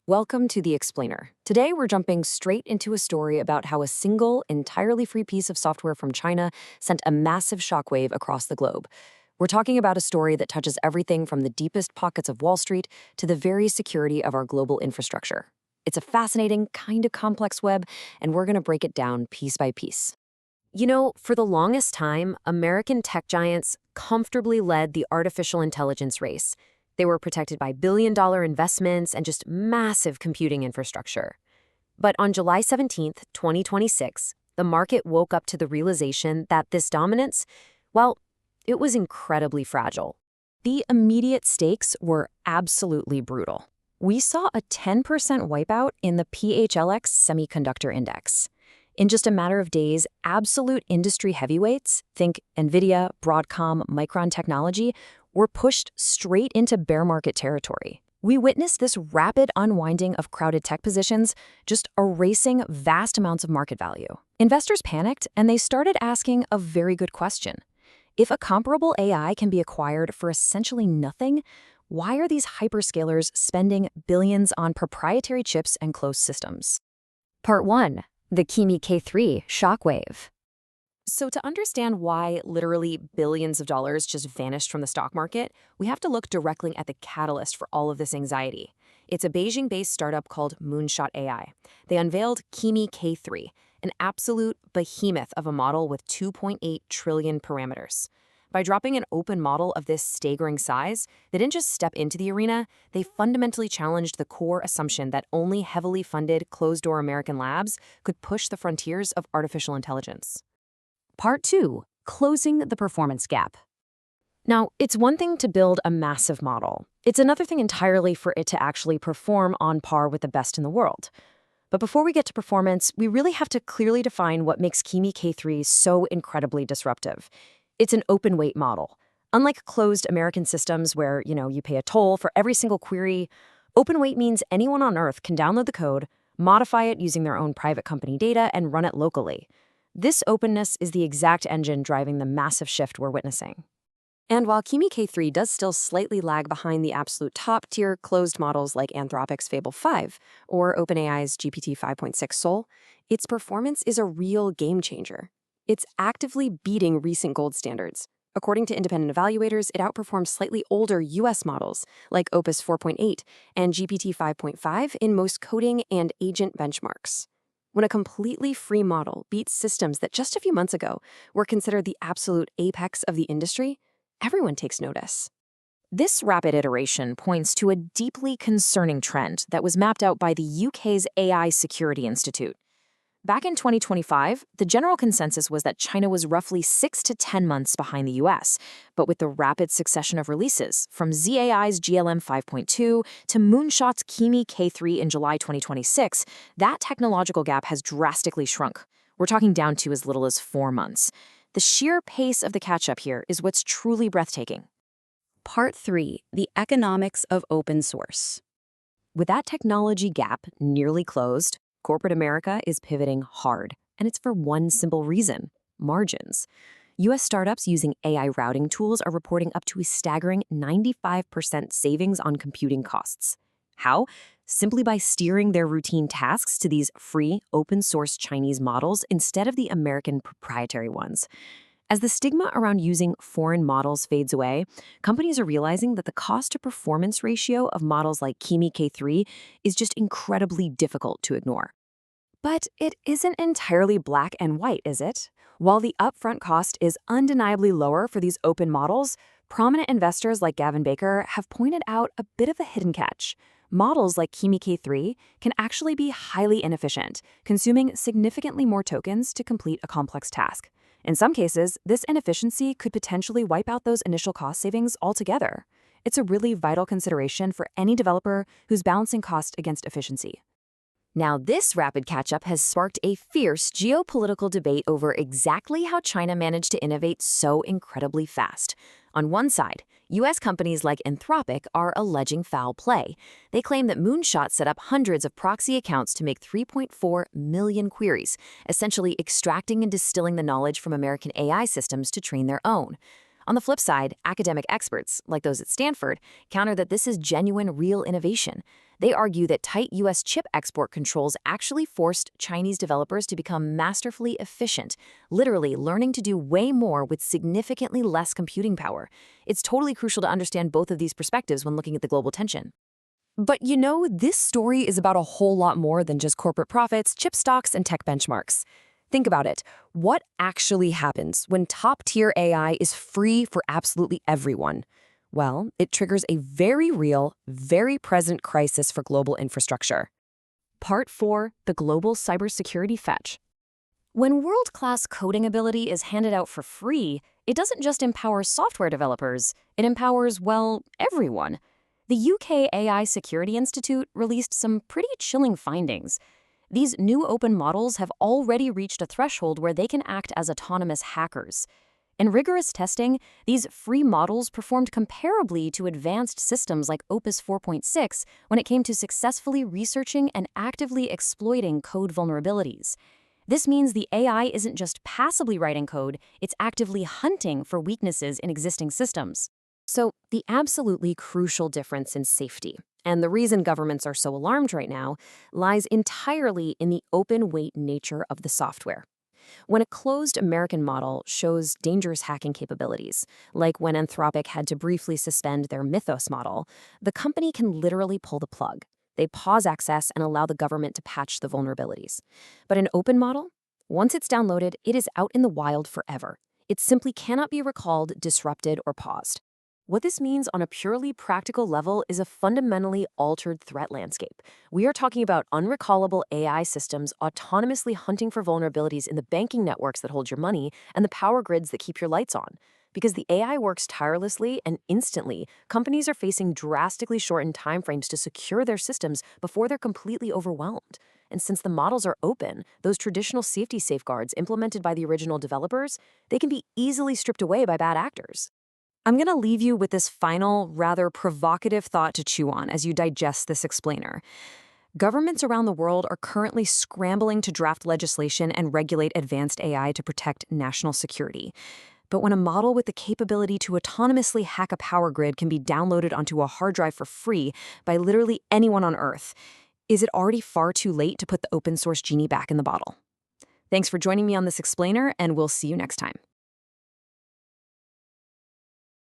Welcome to The Explainer. Today, we're jumping straight into a story about how a single, entirely free piece of software from China sent a massive shockwave across the globe. We're talking about a story that touches everything from the deepest pockets of Wall Street to the very security of our global infrastructure. It's a fascinating, kind of complex web, and we're going to break it down piece by piece. You know, for the longest time, American tech giants comfortably led the artificial intelligence race. They were protected by billion-dollar investments and just massive computing infrastructure. But on July 17th, 2026, the market woke up to the realization that this dominance, well, it was incredibly fragile. The immediate stakes were absolutely brutal. We saw a 10% wipeout in the PHLX semiconductor index. In just a matter of days, absolute industry heavyweights, think NVIDIA, Broadcom, Micron Technology, were pushed straight into bear market territory. We witnessed this rapid unwinding of crowded tech positions, just erasing vast amounts of market value. Investors panicked, and they started asking a very good question. If a comparable AI can be acquired for essentially nothing, why are these hyperscalers spending billions on proprietary chips and closed systems? Part 1. The Kimi K3 Shockwave. So to understand why literally billions of dollars just vanished from the stock market, we have to look directly at the catalyst for all of this anxiety. It's a Beijing-based startup called Moonshot AI. They unveiled Kimi K3, an absolute behemoth of a model with 2.8 trillion parameters. By dropping an open model of this staggering size, they didn't just step into the arena, they fundamentally challenged the core assumption that only heavily funded, closed-door American labs could push the frontiers of artificial intelligence. Part 2. Closing the performance gap. Now, it's one thing to build a massive model. It's another thing entirely for it to actually perform on par with the best in the world. But before we get to performance, we really have to clearly define what makes Kimi K3 so incredibly disruptive. It's an open-weight model. Unlike closed American systems where, you pay a toll for every single query, open-weight means anyone on Earth can download the code, modify it using their own private company data, and run it locally. This openness is the exact engine driving the massive shift we're witnessing. And while Kimi K3 does still slightly lag behind the absolute top-tier closed models like Anthropic's Fable 5 or OpenAI's GPT 5.6 Sol, its performance is a real game-changer. It's actively beating recent gold standards. According to independent evaluators, it outperforms slightly older US models like Opus 4.8 and GPT 5.5 in most coding and agent benchmarks. When a completely free model beats systems that just a few months ago were considered the absolute apex of the industry, everyone takes notice. This rapid iteration points to a deeply concerning trend that was mapped out by the UK's AI Security Institute. Back in 2025, the general consensus was that China was roughly 6 to 10 months behind the US, but with the rapid succession of releases, from ZAI's GLM 5.2 to Moonshot's Kimi K3 in July 2026, that technological gap has drastically shrunk. We're talking down to as little as 4 months. The sheer pace of the catch-up here is what's truly breathtaking. Part 3. The economics of open source. With that technology gap nearly closed, corporate America is pivoting hard, and it's for one simple reason: margins. U.S. startups using AI routing tools are reporting up to a staggering 95% savings on computing costs. How? Simply by steering their routine tasks to these free, open-source Chinese models instead of the American proprietary ones. As the stigma around using foreign models fades away, companies are realizing that the cost-to-performance ratio of models like Kimi K3 is just incredibly difficult to ignore. But it isn't entirely black and white, is it? While the upfront cost is undeniably lower for these open models, prominent investors like Gavin Baker have pointed out a bit of a hidden catch. Models like Kimi K3 can actually be highly inefficient, consuming significantly more tokens to complete a complex task. In some cases, this inefficiency could potentially wipe out those initial cost savings altogether. It's a really vital consideration for any developer who's balancing cost against efficiency. Now, this rapid catch-up has sparked a fierce geopolitical debate over exactly how China managed to innovate so incredibly fast. On one side, U.S. companies like Anthropic are alleging foul play. They claim that Moonshot set up hundreds of proxy accounts to make 3.4 million queries, essentially extracting and distilling the knowledge from American AI systems to train their own. On the flip side, academic experts, like those at Stanford, counter that this is genuine, real innovation. They argue that tight U.S. chip export controls actually forced Chinese developers to become masterfully efficient, literally learning to do way more with significantly less computing power. It's totally crucial to understand both of these perspectives when looking at the global tension. But this story is about a whole lot more than just corporate profits, chip stocks, and tech benchmarks. Think about it. What actually happens when top-tier AI is free for absolutely everyone? Well, it triggers a very real, very present crisis for global infrastructure. Part 4, the global cybersecurity fetch. When world-class coding ability is handed out for free, it doesn't just empower software developers, it empowers, well, everyone. The UK AI Security Institute released some pretty chilling findings. These new open models have already reached a threshold where they can act as autonomous hackers. In rigorous testing, these free models performed comparably to advanced systems like Opus 4.6 when it came to successfully researching and actively exploiting code vulnerabilities. This means the AI isn't just passively writing code, it's actively hunting for weaknesses in existing systems. So, the absolutely crucial difference in safety, and the reason governments are so alarmed right now, lies entirely in the open-weight nature of the software. When a closed American model shows dangerous hacking capabilities, like when Anthropic had to briefly suspend their Mythos model, the company can literally pull the plug. They pause access and allow the government to patch the vulnerabilities. But an open model? Once it's downloaded, it is out in the wild forever. It simply cannot be recalled, disrupted, or paused. What this means on a purely practical level is a fundamentally altered threat landscape. We are talking about unrecallable AI systems autonomously hunting for vulnerabilities in the banking networks that hold your money and the power grids that keep your lights on. Because the AI works tirelessly and instantly, companies are facing drastically shortened timeframes to secure their systems before they're completely overwhelmed. And since the models are open, those traditional safety safeguards implemented by the original developers, they can be easily stripped away by bad actors. I'm going to leave you with this final, rather provocative thought to chew on as you digest this explainer. Governments around the world are currently scrambling to draft legislation and regulate advanced AI to protect national security. But when a model with the capability to autonomously hack a power grid can be downloaded onto a hard drive for free by literally anyone on Earth, is it already far too late to put the open source genie back in the bottle? Thanks for joining me on this explainer, and we'll see you next time.